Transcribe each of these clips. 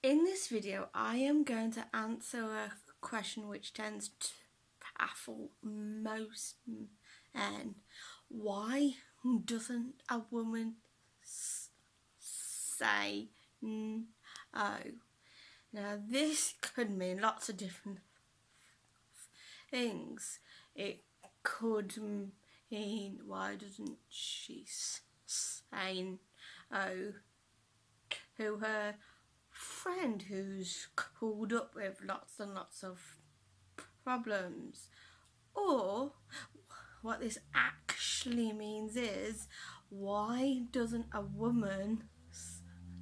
In this video, I am going to answer a question which tends to baffle most men. Why doesn't a woman say no? Now, this could mean lots of different things. It could mean, why doesn't she say no to her friend who's called up with lots and lots of problems? Or what this actually means is, why doesn't a woman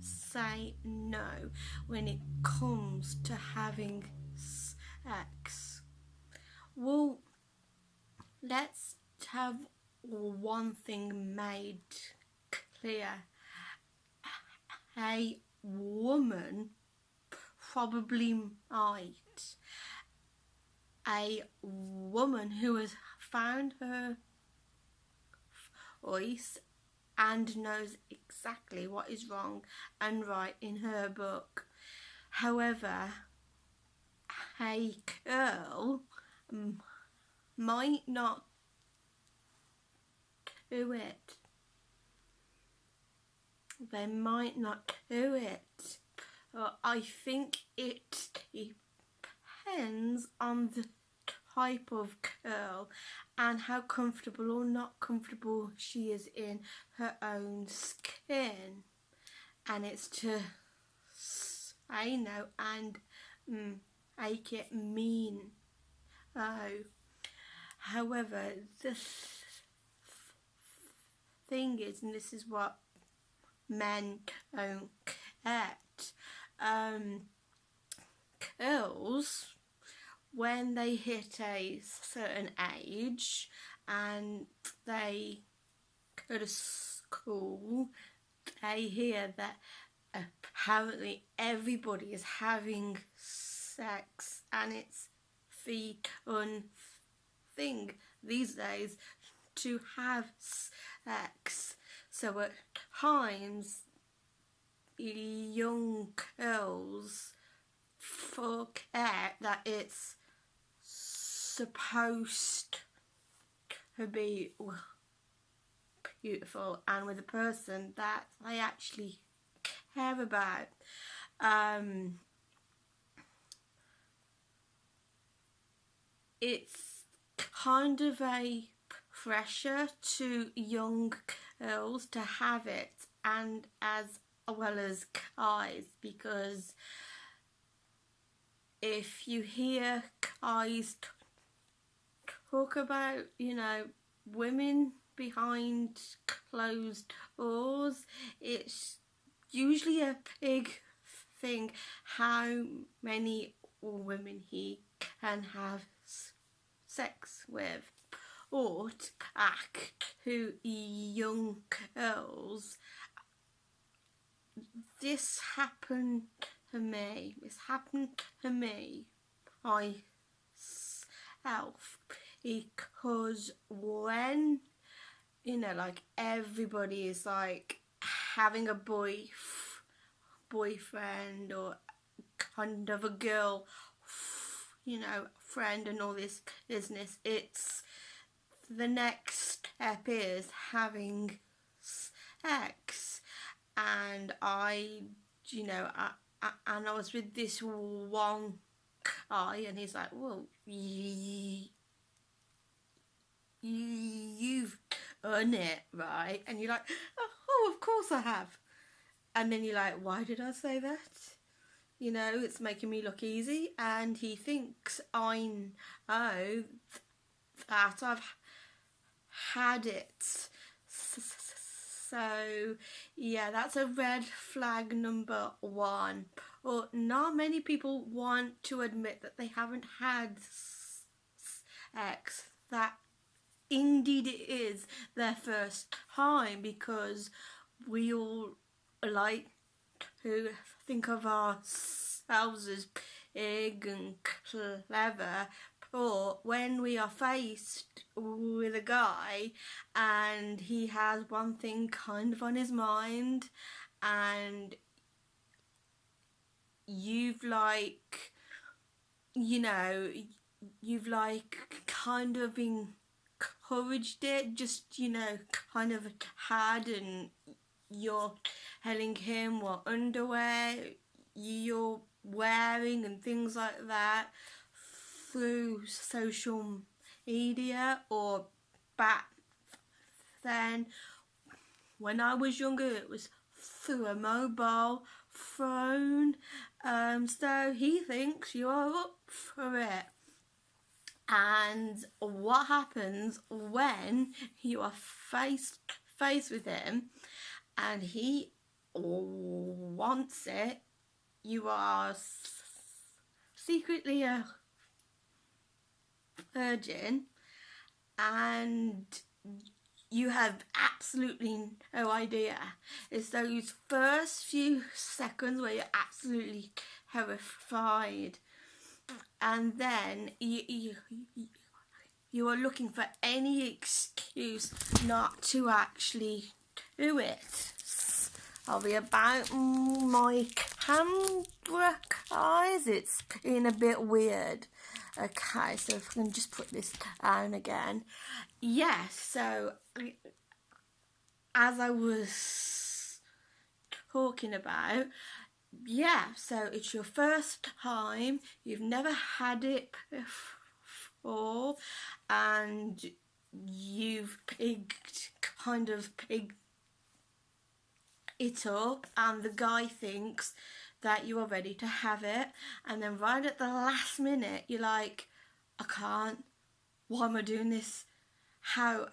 say no when it comes to having sex? Well, let's have one thing made clear. A woman probably might. A woman who has found her voice and knows exactly what is wrong and right in her book. However, a girl might not do it. They might not do it. I think it depends on the type of girl and how comfortable or not comfortable she is in her own skin. And it's to say no and make it mean. However, the thing is, and this is what men don't get, girls, when they hit a certain age and they go to school, they hear that apparently everybody is having sex and it's the thing these days to have sex. So at times, young girls forget that it's supposed to be beautiful and with a person that they actually care about. It's kind of a pressure to young girls to have it, and as well as guys, because if you hear guys talk about, women behind closed doors, it's usually a big thing how many women he can have sex with. Or to act to young girls. This happened to me. Myself, because when like everybody is like having a boyfriend or kind of a girl, friend and all this business, it's the next step is having sex. And I was with this one guy and he's like, well, you've done it, right? And you're like, oh, of course I have. And then you're like, why did I say that? It's making me look easy. And he thinks I know that I've had it. So yeah, that's a red flag number one. Or not many people want to admit that they haven't had sex, that indeed it is their first time, because we all like to think of ourselves as big and clever. But when we are faced with a guy and he has one thing kind of on his mind and you've like, you've like kind of encouraged it, just, kind of had, and you're telling him what underwear you're wearing and things like that through social media. Or back then, when I was younger, it was through a mobile phone. So he thinks you are up for it. And what happens when you are face to face with him and he wants it? You are secretly a virgin, and you have absolutely no idea. It's those first few seconds where you're absolutely terrified, and then you are looking for any excuse not to actually do it. I'll be about my camera, guys. It's been a bit weird. Okay, so if I can just put this down again. Yes, so as I was talking about, so it's your first time, you've never had it before, and you've kind of picked it up, and the guy thinks that you are ready to have it, and then right at the last minute you're like, I can't, why am I doing this? How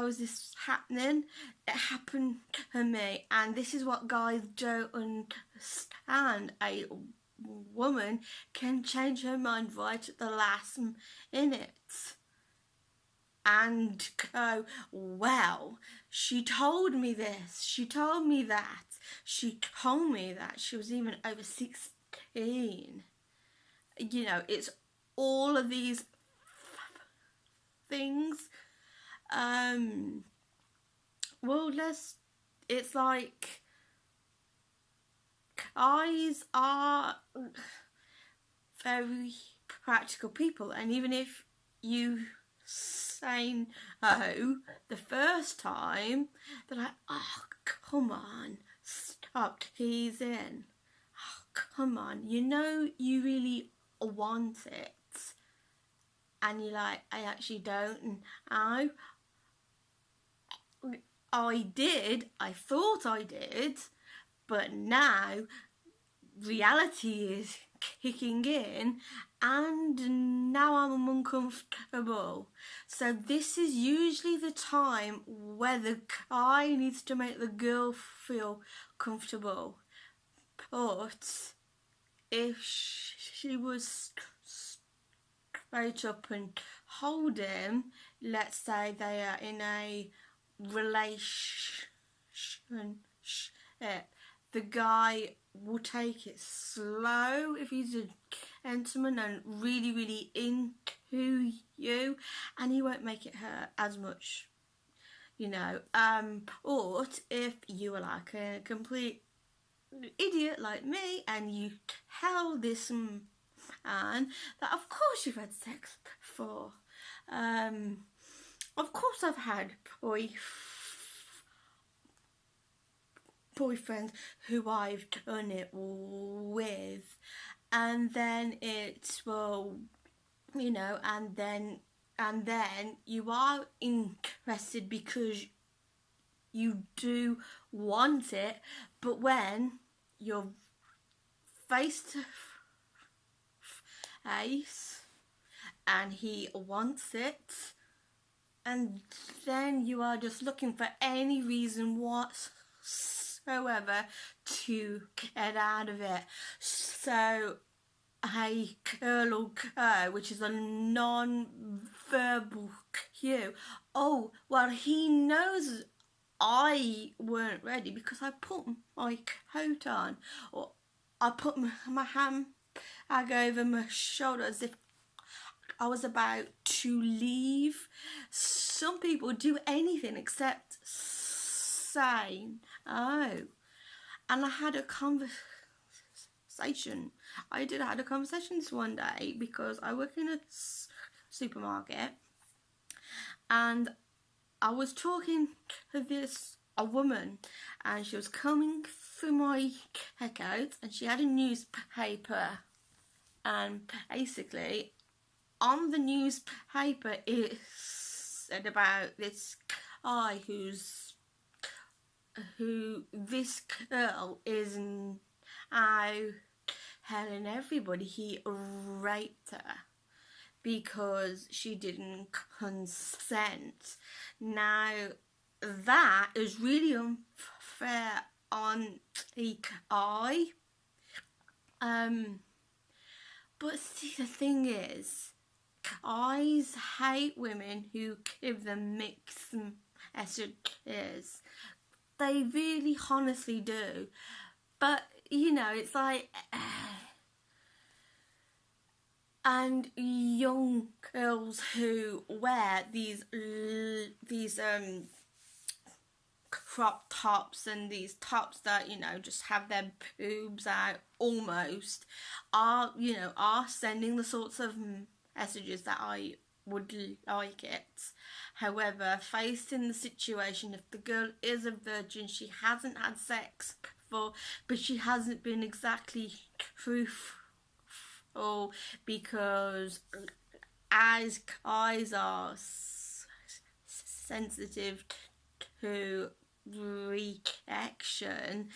is this happening? It happened to me, and this is what guys don't understand. A woman can change her mind right at the last minute and go, well, she told me this, she told me that, she told me that she was even over 16. It's all of these things. It's like, guys are very practical people, and even if you say no the first time, they're like, oh, come on, stop teasing. Oh, come on, you really want it. And you're like, I actually don't know. I thought I did, but now reality is kicking in, and now I'm uncomfortable. So this is usually the time where the guy needs to make the girl feel comfortable. But if she was straight up and hold him, let's say they are in a relationship, the guy will take it slow if he's a gentleman and really, really into you, and he won't make it hurt as much, Or if you are like a complete idiot like me and you tell this man that of course you've had sex before. Of course I've had boyfriends who I've done it with, and then it's, well, and then you are interested because you do want it, but when you're face to face and he wants it, and then you are just looking for any reason whatsoever to get out of it. So a girl or go, which is a non-verbal cue. Oh, well, he knows I weren't ready because I put my coat on, or I put my handbag over my shoulder as if I was about to leave. Some people do anything except say no. And I had a conversation conversation. I did had a conversation this one day because I work in a supermarket, and I was talking to a woman, and she was coming through my checkout, and she had a newspaper, and basically on the newspaper it said about this guy who this girl is now telling everybody he raped her because she didn't consent. Now that is really unfair on the guy. But see, the thing is, guys hate women who give them mixed messages. They really honestly do. But, you know, it's like... and young girls who wear these crop tops and these tops that, you know, just have their boobs out almost, are sending the sorts of messages that I would like it. However, faced in the situation, if the girl is a virgin, she hasn't had sex before, but she hasn't been exactly truthful, because as guys are sensitive to reaction,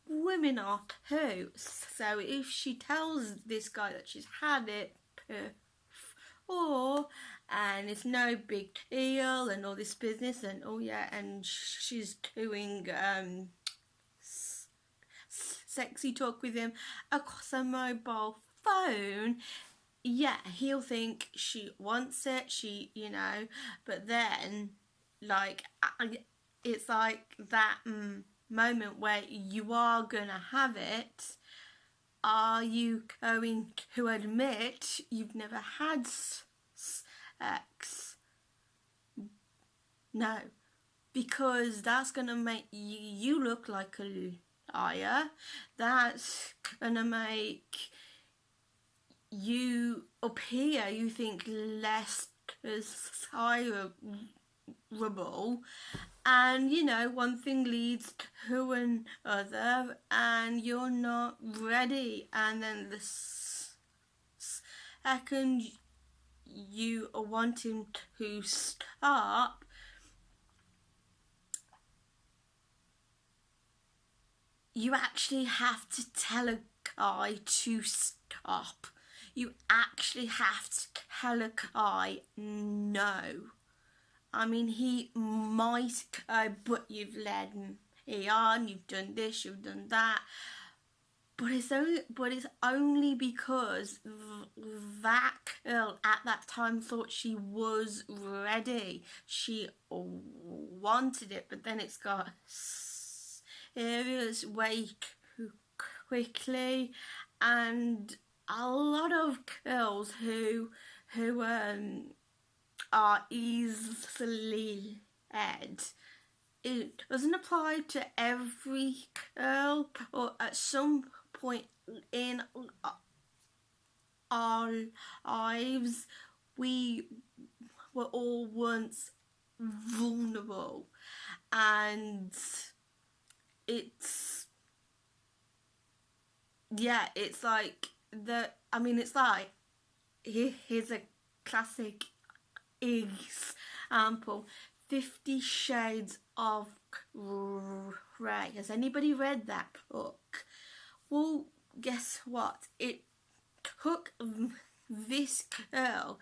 women are too. So if she tells this guy that she's had it before and it's no big deal and all this business, and oh yeah, and she's doing sexy talk with him across a mobile phone, yeah, he'll think she wants it, but then, like, it's like that moment where you are gonna have it. Are you going to admit you've never had sex? No, because that's gonna make you look like a liar. That's gonna make you appear, you think, less desirable, and one thing leads to another and you're not ready, and then the second you are wanting to stop, you actually have to tell a guy to stop. You actually have to tell a guy no. I mean, he might go, but you've led me on, you've done this, you've done that. But it's only because that girl at that time thought she was ready. She wanted it, but then it's got serious way too quickly. And a lot of girls who are easily led, it doesn't apply to every girl, or at some point in our lives we were all once vulnerable, and it's like here's a classic example. 50 Shades of Grey. Has anybody read that book? Well, guess what? It took this girl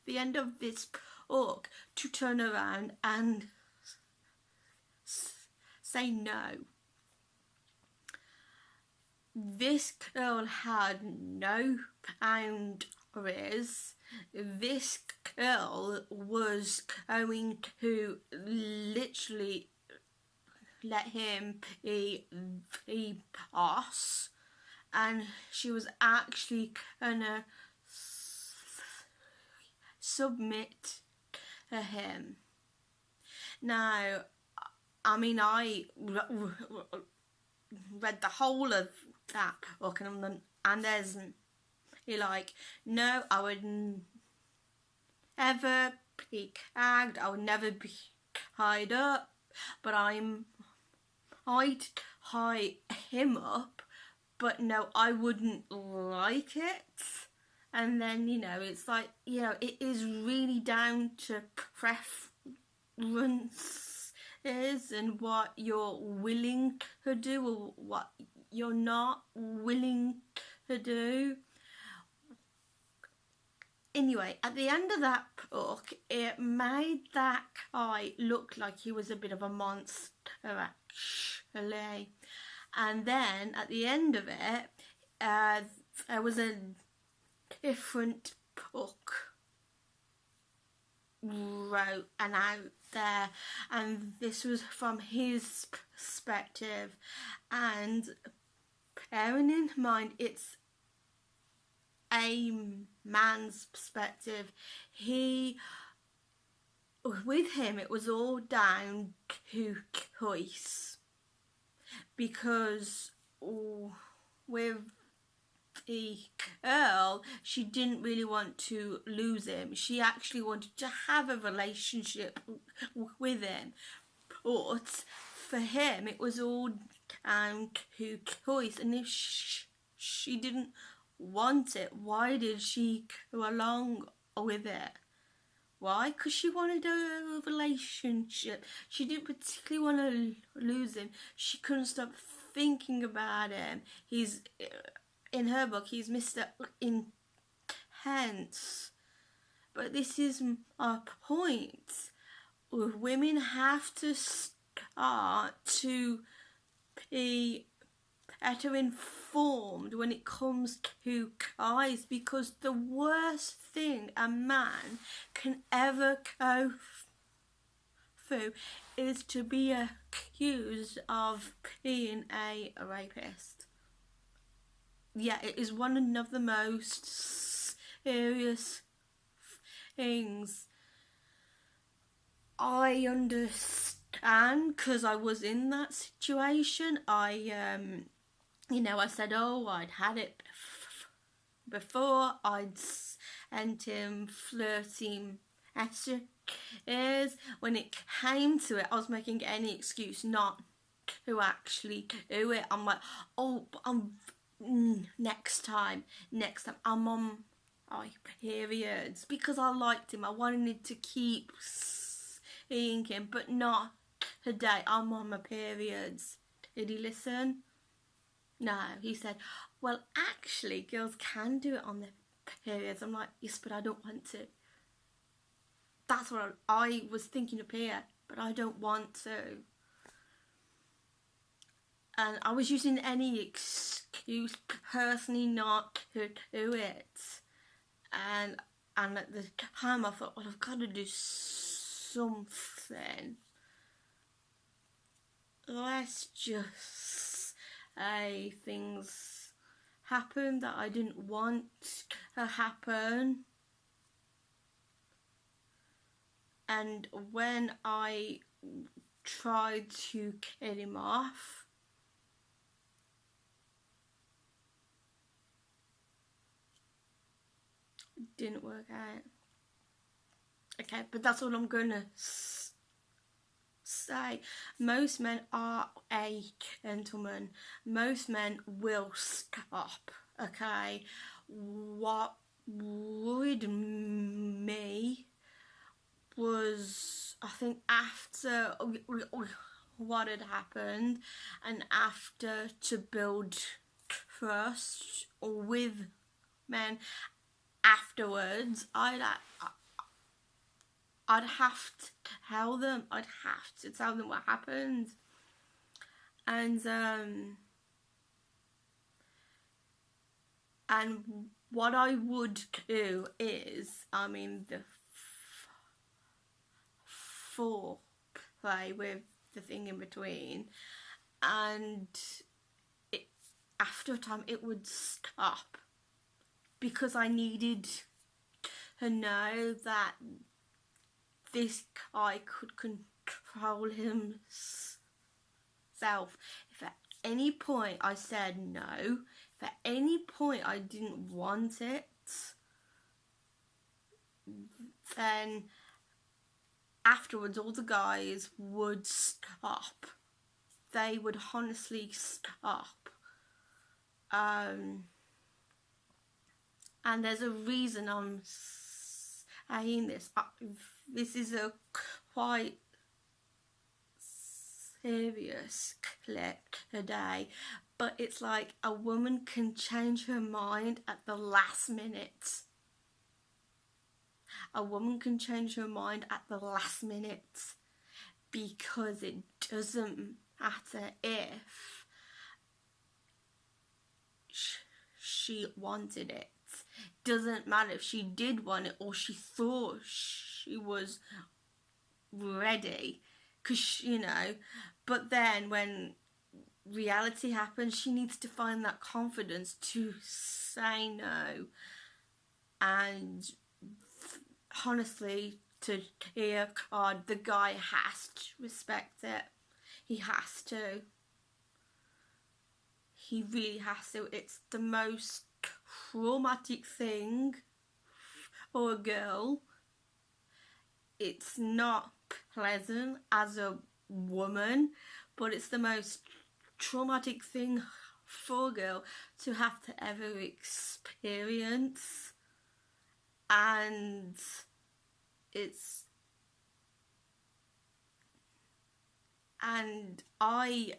the end of this book to turn around and say no. This girl had no boundaries. This girl was going to literally let him be the boss, and she was actually gonna submit to him. Now, I mean, I read the whole of that book, and there's, you're like, no, I would never be gagged, I would never be tied up, but I'd tie him up, but no, I wouldn't like it. And then, it's like, it is really down to preferences and what you're willing to do or what you're not willing to do. Anyway, at the end of that book, it made that guy look like he was a bit of a monster, actually. And then, at the end of it, there was a different book wrote and out there, and this was from his perspective. And bearing in mind, it's a man's perspective, with him it was all down to choice, because with the girl, she didn't really want to lose him. She actually wanted to have a relationship with him, but for him it was all down to choice. And if she didn't want it, why did she go along with it? Why? Because she wanted a relationship. She didn't particularly want to lose him. She couldn't stop thinking about him. He's, in her book, he's Mr. Intense. But this is our point. Women have to start to be better informed when it comes to guys, because the worst thing a man can ever go through is to be accused of being a rapist. Yeah, it is one of the most serious things. I understand, because I was in that situation. I said, I'd had it before. I'd sent him flirting messages. When it came to it, I was making any excuse not to actually do it. I'm like, next time, I'm on my periods, because I liked him. I wanted to keep seeing him, but not today. I'm on my periods. Did he listen? No, he said, well, actually, girls can do it on their periods. I'm like, yes, but I don't want to. That's what I was thinking up here, but I don't want to. And I was using any excuse personally not to do it. And at the time I thought, well, I've got to do something. Let's just say things happened that I didn't want to happen. And when I tried to get him off, it didn't work out. Okay, but that's what I'm gonna say. Most men are a gentleman. Most men will stop. Okay, what worried me was, I think, after what had happened and after to build trust with men afterwards, I'd have to tell them. I'd have to tell them what happened. And what I would do is, the foreplay with the thing in between, and after a time it would stop, because I needed to know that this guy could control himself. If at any point I said no, if at any point I didn't want it, then afterwards all the guys would stop. They would honestly stop. And there's a reason I'm saying this. This is a quite serious clip today, but it's like a woman can change her mind at the last minute. A woman can change her mind at the last minute because it doesn't matter if she wanted it. Doesn't matter if she did want it or she thought she was ready, because but then when reality happens, she needs to find that confidence to say no. And honestly, to hear God, the guy has to respect it. He has to. He really has to. It's the most traumatic thing for a girl. It's not pleasant as a woman, but it's the most traumatic thing for a girl to have to ever experience. And I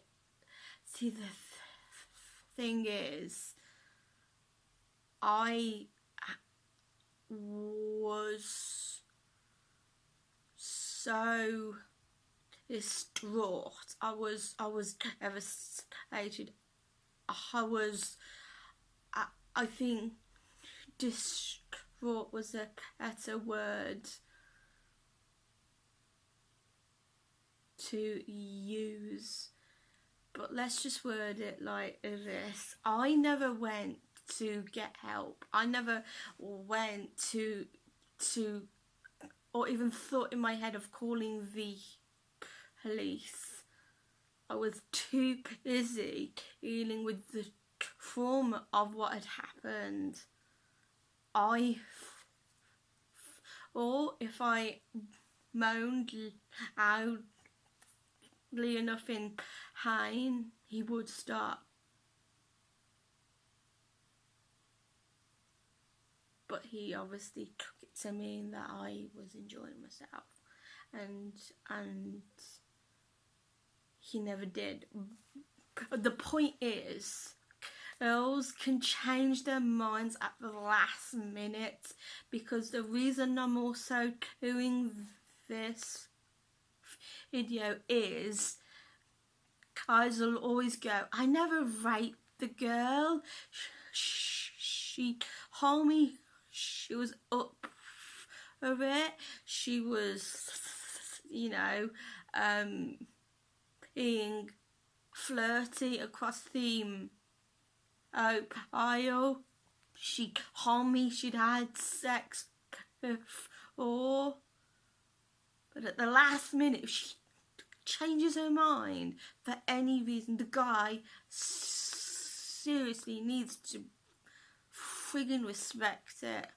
see the thing is, I was so distraught. I was devastated. I think distraught was a better word to use, but let's just word it like this. I never went to get help. I never went to or even thought in my head of calling the police. I was too busy dealing with the trauma of what had happened. Or if I moaned loudly enough in pain, he would stop. But he obviously took it to mean that I was enjoying myself, and he never did. The point is, girls can change their minds at the last minute, because the reason I'm also doing this video is guys will always go, I never raped the girl, she told me she was up of it, she was being flirty across the aisle, she told me she'd had sex before, but at the last minute if she changes her mind for any reason, the guy seriously needs to friggin' respect it.